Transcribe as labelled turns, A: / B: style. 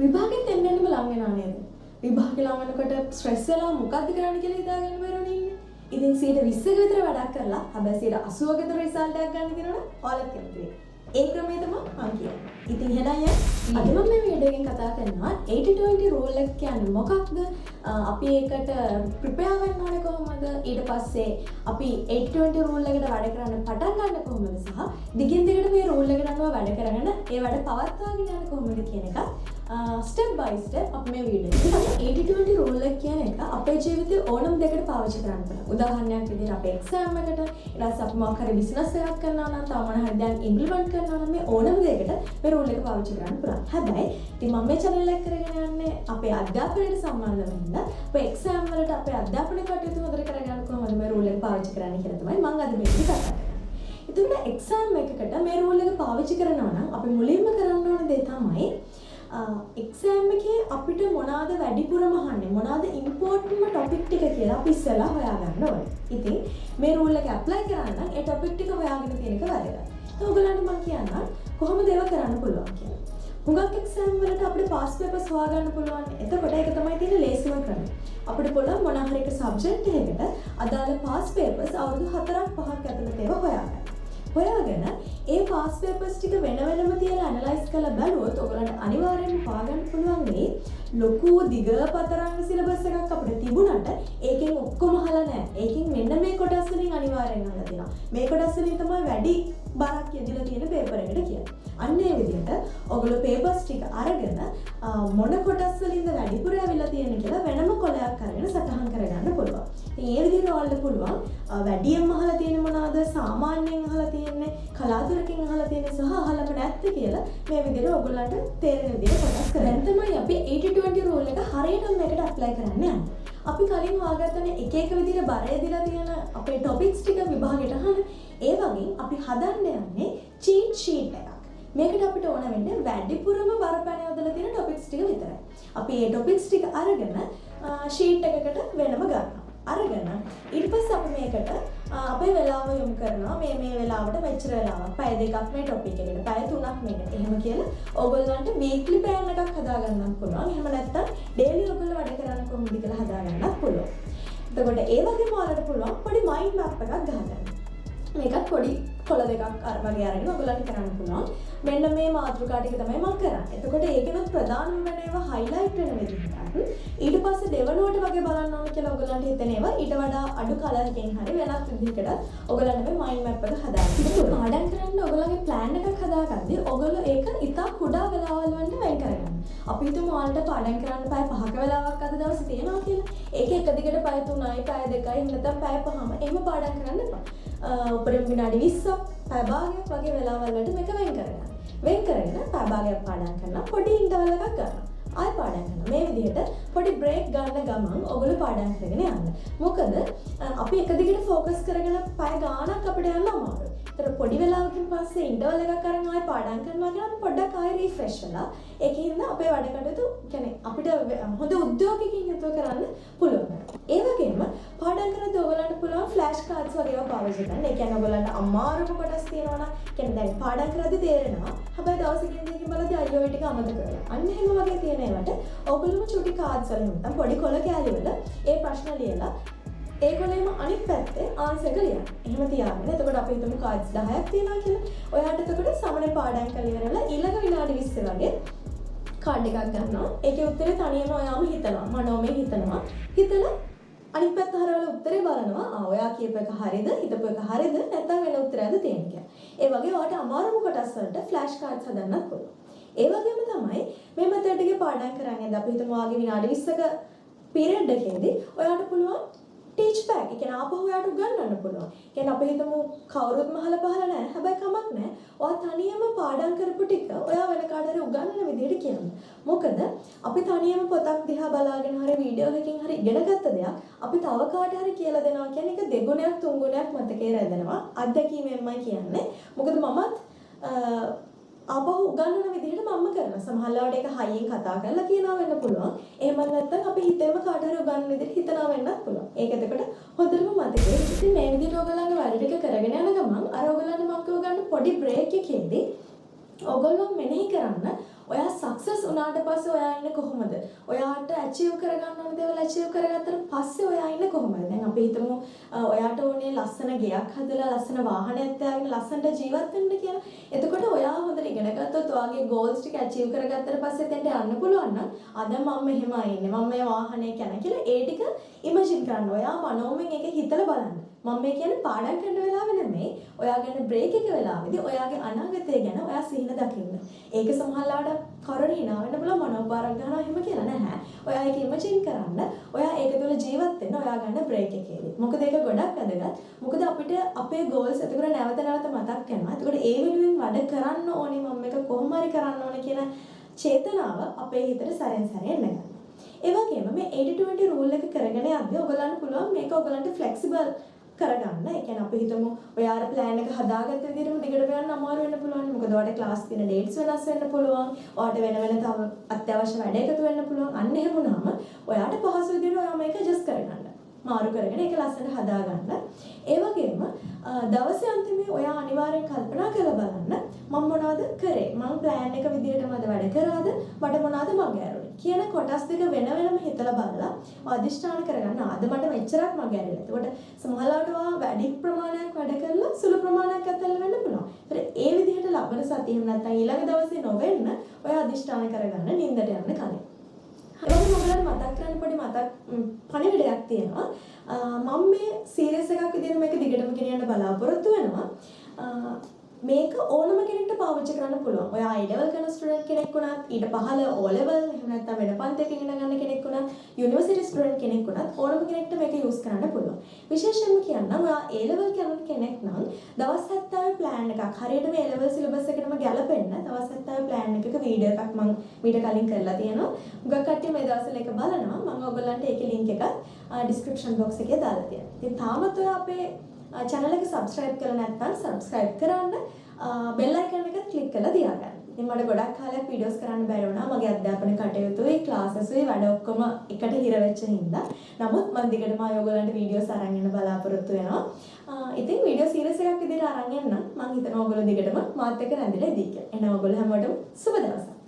A: විභාගෙත් එන්නම ලං වෙනා නේද? විභාගෙ ලං වෙනකොට ස්ට්‍රෙස් වෙලා මොකද්ද කරන්න කියලා හිතාගෙන බැරුණේ ඉන්නේ. ඉතින් 120ක විතර වැඩක් කරලා හැබැයි 80ක විතර රිසල්ට් එකක් ගන්න දිනවනේ ඔයාලත් කැමතියි. ඒ ක්‍රමය තමයි මම කියන්නේ. ඉතින් එහෙනම් අද මම මේ වීඩියෝ එකෙන් කතා කරනවා 80-20 රූල් එක කියන්නේ මොකක්ද? අපි ඒකට ප්‍රිපෙයාර් වෙන්න ඕනේ කොහොමද? ඊට පස්සේ අපි 80-20 රූල් එකට වැඩ කරන්න පටන් ගන්න කොහොමද සහ දිගින් දිගට මේ රූල් එකට අනුව වැඩ කරගෙන ඒ වැඩ පවත්වාගෙන යන්න කොහොමද කියන එක ස්ටෙප් බයි ස්ටෙප් අපි මේ වීඩියෝ එකේ 80-20 රූල් එක කියන එක අපේ ජීවිතේ ඕනම දෙයකට පාවිච්චි කරන්න පුළුවන්. උදාහරණයක් විදිහට අපේ එක්සෑම් එකට ඊට පස්සේ අපි මොකක් හරි බිස්නස් එකක් කරනවා නම් තව මොන හරි දැන් ඉම්ප්ලිමන්ට් කරනවා නම් මේ ඕනම දෙයකට මේ රූල් එක පාවිච්චි කරන්න පුළුවන්. හැබැයි ඉතින් මම මේ channel එක කරගෙන යන්නේ අපේ අධ්‍යාපනයට සම්බන්ධ වෙන්න අපේ එක්සෑම් වලට අපේ අධ්‍යාපන කටයුතු හොඳට කරගන්න කොහොමද මේ රූල් එක පාවිච්චි කරන්නේ කියලා තමයි මම අද මේ කතා කරන්නේ. එතකොට එක්සෑම් එකකට මේ රූල් එක පාවිච්චි කරනවා නම් අපි මුලින්ම කරන්න ඕන දේ තමයි එක්සෑම් එකේ අපිට මොනවාද වැඩිපුරම අහන්නේ මොනවාද ඉම්පෝටන්ට්ම ටොපික් ටික කියලා අපි ඉස්සෙල්ලා හොයාගන්න ඕනේ. ඉතින් මේ රූල් එක ඇප්ලයි කරන්න නම් ඒ ටොපික් ටික හොයාගෙන තියෙන එක වැදගත්. તો ඔයගලන්ට මම කියන්නම් කොහොමද ඒව කරන්න පුළුවන් කියලා. හුඟක් එක්සෑම් වලට අපිට පාස් පේපර්ස් හොයාගන්න පුළුවන්. එතකොට ඒක තමයි තියෙන ලේසිම ක්‍රමය. අපිට පුළුවන් මොනවා හරි එක සබ්ජෙක්ට් එකකට අදාළ පාස් පේපර්ස් අවුරුදු 4ක් 5ක් ඇතුළත ඒවා හොයාගන්න. හොයාගෙන ඒ පාස් පේපර්ස් ටික වෙන වෙනම තියලා ඇනලයිස් කරලා බලුවොත් ඔයගලන්ට අනිවාර්යයෙන්ම හොයාගන්න පුළුවන් මේ ලොකු දිග පතරංග සිලබස් එකක් අපිට තිබුණාට ඒකෙන් ඔක්කොම අහලා නැහැ. ඒකෙන් මෙන්න මේ කොටස් වලින් අනිවාර්යෙන් අහලා තියෙනවා. මේ කොටස් වලින් තමයි වැඩි බරක් යදිලා තියෙන පේපර් එකට කියන්නේ. අන්න ඒ විදිහට ඔයගොල්ලෝ පේපර්ස් ටික අරගෙන මොන කොටස් වලින්ද වැඩිපුර ඇවිල්ලා තියෙන්නේ කියලා වෙනම කොලයක් අරගෙන සටහන් කරගන්න පුළුවන්. ඉතින් ඒ විදිහට ඔයාලට පුළුවන් වැඩියෙන්ම අහලා තියෙන්නේ මොනවාද, සාමාන්‍යයෙන් අහලා තියෙන්නේ, කලාතුරකින් අහලා තියෙන්නේ සහ අහලම නැත්තේ කියලා මේ විදිහට ඔයගොල්ලන්ට තේරෙන විදිහට කොටස් කරගන්න. දැන් තමයි අපි 80-20 රූල් එක හරියටම මේකට ඇප්ලයි කරන්න යන්නේ. අපි කලින් හොයාගත්තනේ එක එක විදිහට බර ඇදලා තියෙන අපේ ටොපික්ස් ටික විභාගෙට අහන්න. ඒ වගේ අපි හදන්න යන්නේ චීට් ෂීට් එකක්. මේකට අපිට ඕන වෙන්නේ වැඩිපුරම බරපැන යොදලා තියෙන ටොපික්ස් ටික විතරයි. අපි මේ ටොපික්ස් ටික අරගෙන ෂීට් එකකට වෙනම ගන්නවා. අරගෙන ඊට පස්සේ අපි මේකට අපේ වෙලාව යොමු කරනවා. මේ වෙලාවට මෙච්චර වෙලාවක් පැය දෙකක් මේ ටොපික් එකට පැය 3ක් මේකට. එහෙම කියලා ඕගොල්ලන්ට වීක්ලි ප්ලෑන් එකක් හදා ගන්නත් පුළුවන්. එහෙම නැත්නම් ඩේලි ඔයගොල්ලෝ වැඩ කරන්නේ කොහොමද කියලා හදා ගන්නත් පුළුවන්. එතකොට ඒ වගේම ඔයාලට පුළුවන් පොඩි මයින්ඩ් මැප් එකක් ගහගන්න. මේකත් පොඩි කොළ දෙකක් වගේ අරගෙන ඔයගොල්ලන්ට කරන්න පුළුවන්. මෙන්න මේ මාතෘකා ටික තමයි මම කරන්නේ. එතකොට ඒකෙනුත් ප්‍රධානම වෙන ඒවා හයිලයිට් වෙන විදිහට. ඊට පස්සේ දෙවනුවට වගේ බලන්න ඕන කියලා ඔයගොල්ලන්ට හිතෙන ඒවා ඊට වඩා අඩු කලර් එකකින් හරි වෙනස් විදිහකට ඔයගොල්ලන්ට මේ මයින්ඩ් මැප් එක හදාගන්න. ඉතින් පාඩම් කරන්න ඔයගොල්ලන්ගේ ප්ලෑන් එකක් හදාගද්දී ඔයගොල්ලෝ ඒක ඉතා කුඩා වෙලාවල් වලට වෙන් කරගන්න. අපි හිතමු ඔයාලට පාඩම් කරන්න පැය 5ක වෙලාවක් අද දවසේ තියෙනවා කියලා. ඒක එක දිගට පැය 3යි, පැය 2යි, නැත්නම් පැය 5ම එහෙම පාඩම් කරන්න එපා. උපරිම විනාඩි 20ක් පැය භාගයක් වගේ වෙලාවල් වලට මේක වෙන් කරගන්න. වෙන් කරගෙන පැය භාගයක් පාඩම් කරනවා. පොඩි ඉන්ටර්වල් එකක් ගන්නවා. ආයෙ පාඩම් කරනවා. මේ විදිහට පොඩි බ්‍රේක් ගන්න ගමන් ඔයගොල්ලෝ පාඩම් කරගෙන යන්න. මොකද අපි එක දිගට ફોකස් කරගෙන පැය ගාණක් අපිට යන්න අමාරුයි. ඒතර පොඩි වෙලාවකින් පස්සේ ඉන්ටර්වල් එකක් අරන් ආයෙ පාඩම් කරනවා කියලා අපි පොඩ්ඩක් ආයෙ රිෆ්‍රෙෂ් වෙලා ඒකින්ද අපේ වැඩ කටයුතු කියන්නේ අපිට හොඳ උද්‍යෝගයකින් යුතුව කරන්න පුළුවන්. ඒ වගේම පාඩම් කරද්දී ඔයගොල්ලන්ට පුළුවන් ෆ්ලෑෂ් කාඩ්ස් වගේ ඒවා පාවිච්චි කරන්න. ඒ කියන්නේ ඔයගොල්ලන්ට අමාරුම කොටස් තියෙනවා නම් කියන්නේ දැන් පාඩම් කරද්දී තේරෙනවා. හැබැයි දවසකින් දෙකකින් බලද්දී අයියෝ ටික අමතක කරලා. අන්න එහෙම වගේ තියෙන ඒවාට ඔයගොල්ලෝම චුටි කාඩ්ස් වලින් නැත්නම් පොඩි කොළ කෑලි වල ඒ ප්‍රශ්න ලියලා ඒගොල්ලේම අනිත් පැත්තේ ආන්සර් එක ලියන්න. එහෙම තියාගෙන. එතකොට අපි හිතමු කාඩ්ස් 10ක් තියෙනවා කියලා. ඔයාට එතකොට සමනේ පාඩම් කරලා ඉවරලා ඊළඟ විනාඩි 20 වගේ කාඩ් එකක් ගන්නවා. ඒකේ උත්තරේ තනියම ඔයාම හිතනවා. මනෝමය හිතනවා. හිතලා අනිත් පැත්ත හරවලා උත්තරේ බලනවා. ඔයා කියප එක හරියද? හිතපු එක හරියද? නැත්නම් වෙන උත්තරයක්ද තියෙන්නේ කියලා. ඒ වගේ ඔයාට අමාරුම කොටස් වලට ෆ්ලෑෂ් කාඩ්ස් හදන්නත් පුළුවන්. ඒ වගේම තමයි මේ මෙතඩ් එකේ පාඩම් කරන්නේ. අපි හිතමු ඔයාගේ විනාඩි 20ක පීරියඩ් එකේදී ඔයාට පුළුවන් ටීච් බෑක්. ඒ කියන්නේ ආපහු ඔයාට උගන්වන්න පුළුවන්. කියන්නේ අපි හිතමු කවුරුත් මහල පහල නැහැ. හැබැයි කමක් නැහැ. ඔයා තනියම පාඩම් කරපු ටික ඔයා වෙන කාට හරි උගන්වන විදිහට කියන්න. මොකද අපි තනියම පොතක් දිහා බලාගෙන හරි වීඩියෝ එකකින් හරි ඉගෙන ගත්ත දෙයක් අපි තව කාට හරි කියලා දෙනවා කියන්නේ ඒක දෙගුණයක් තුන්ගුණයක් මතකේ රැඳෙනවා. අත්දැකීමෙන්මයි කියන්නේ. මොකද මමත් ආපහු උගන්වන විදිහට මම කරනවා. සමහරවිට ඒක හයියෙන් කතා කරලා කියනවා වෙන්න පුළුවන්. එහෙම නැත්නම් අපි හිතේම කාට හරි උගන්වන විදිහට හිතනවා වෙන්නත් පුළුවන්. ඒක එතකොට හොඳටම මතකේ. ඉතින් මේ විදිහට ඔයගොල්ලන්ගේ වැඩ ටික කරගෙන යන ගමන් අර ඔයගොල්ලන්ට මම කියව ගන්න පොඩි බ්‍රේක් එකේදී ඔයගොල්ලෝ මෙනෙහි කරන්න ඔයා සක්සස් වුණාට පස්සේ ඔයා ඉන්නේ කොහොමද? ඔයාට අචීව් කරගන්න ඕන දේවල් අචීව් කරගත්තට පස්සේ ඔයා ඉන්නේ කොහොමද? දැන් අපි හිතමු ඔයාට ඕනේ ලස්සන ගෙයක් හදලා ලස්සන වාහනයක් තියාගෙන ලස්සනට ජීවත් වෙන්න කියලා. එතකොට ඔයා හොඳට ඉගෙන ගත්තොත් ඔයාගේ ගෝල්ස් ටික අචීව් කරගත්තට පස්සේ එතෙන්ට යන්න පුළුවන් නම් අද මම මෙහෙමයි ඉන්නේ. මම මේ වාහනේ යන කියලා ඒ ටික ඉමේජින් කරන්න. ඔයා මනෝමයෙන් ඒක හිතලා බලන්න. මම මේ කියන්නේ පාඩම් කරන වෙලාවෙ නෙමෙයි. ඔයා ගැන බ්‍රේක් එක වෙලාවෙදී ඔයාගේ අනාගතය ගැන ඔයා සිහින දකින්න. ඒක සමහරවිට කරණ hina වෙන්න පුළුවන් මනෝපාරක් ගන්නවා එහෙම කියලා නැහැ. ඔයා ඒක ඉමේජින් කරන්න. ඔයා ඒක තුළ ජීවත් වෙන්න ඔයා ගන්න බ්‍රේක් එකේදී. මොකද ඒක ගොඩක් වැදගත්. මොකද අපිට අපේ ගෝල්ස් එතකොට නැවත නැවත මතක් වෙනවා. එතකොට ඒ වෙනුවෙන් වැඩ කරන්න ඕනේ මම මේක කොහොම හරි කරන්න ඕනේ කියන චේතනාව අපේ හිතට සැරෙන් සැරේ එන්න. ඒ වගේම මේ 80-20 රූල් එක කරගෙන යද්දී ඔයගලන්ට පුළුවන් මේක ඔයගලන්ට ෆ්ලෙක්සිබල් කරගන්න. ඒ කියන්නේ අපි හිතමු ඔයාලා plan එක හදාගත්ත විදිහටම දිගට යන්න අමාරු වෙන්න පුළුවන්. මොකද ඔයාලට class තියෙන dates වෙනස් වෙන්න පුළුවන්. ඔයාලට වෙන තව අත්‍යවශ්‍ය වැඩ එකතු වෙන්න පුළුවන්. අන්න එහෙම වුණාම ඔයාලට පහසු විදිහට ඔයා මේක adjust කරගන්න. මාරු කරගෙන ඒක ලස්සනට හදාගන්න. ඒ වගේම දවසේ අන්තිමේ ඔයා අනිවාර්යෙන් කල්පනා කරලා බලන්න මම මොනවද කරේ? මම plan එක විදිහටමද වැඩ කරාද? මට මොනවද මගේ ඇරුනේ? කියන කොටස් දෙක වෙන වෙනම හිතලා බලලා අදිෂ්ඨාන කරගන්න. ආද මට මෙච්චරක් මගේ ඇරිලා. එතකොට සමහරවිට ඔයා වැඩි ප්‍රමාණයක් වැඩ කරලා සුළු ප්‍රමාණයක් අතල්ල වෙන්න පුළුවන්. ඒ විදිහට ලබන සතිය එහෙම නැත්නම් ඊළඟ දවසේ නොවෙන්න ඔයා අදිෂ්ඨාන කරගන්න නිින්දට යන්න කලින්. ඒක මොකද මතක් කරන්න පොඩි මතක් පණිවිඩයක් තියෙනවා. මම මේ සීරියස් එකක් විදිහට මේක දිගටම ගෙනියන්න බලාපොරොත්තු වෙනවා. මේක ඕනම කෙනෙක්ට පාවිච්චි කරන්න පුළුවන්. ඔයා I level කරන ස්ටුඩන්ට් කෙනෙක් වුණත්, ඊට පහළ O level එහෙම නැත්නම් වෙන පන්තියකින් ඉගෙන ගන්න කෙනෙක් වුණත්, යුනිවර්සිටි ස්ටුඩන්ට් කෙනෙක් වුණත් ඕනම කෙනෙක්ට මේක යූස් කරන්න පුළුවන්. විශේෂයෙන්ම කියන්නම් ඔයා A level කරන කෙනෙක් නම් දවස් 70 plan එකක් හරියටම A level syllabus එකටම ගැලපෙන්න දවස් 70 plan එකක වීඩියෝ එකක් මම මීට කලින් කරලා තියෙනවා. මුගක් කට්ටිය මේ දවස්වල ඒක බලනවා. මම ඔයගොල්ලන්ට ඒකේ link එකත් description box එකේ දාලා තියෙනවා. ඉතින් තාමත් ඔයා අපේ channel එක subscribe කරලා නැත්නම් subscribe කරන්න bell icon එක click කරලා තියාගන්න. ඉතින් මට ගොඩක් කාලයක් videos කරන්න බැරි වුණා. මගේ අධ්‍යාපන කටයුතුයි classes වැඩ ඔක්කොම එකට හිර වෙච්ච හින්දා. නමුත් මම දිගටම ඔයගොල්ලන්ට videos අරන් යන්න බලාපොරොත්තු වෙනවා. ඉතින් video series එකක් විදිහට අරන් යන්න මම හිතනවා ඔයගොල්ලෝ දිගටම මාත් එක්ක රැඳිලා ඉදී කියලා. එහෙනම් ඔයගොල්ලෝ හැමෝටම සුබ දවසක්.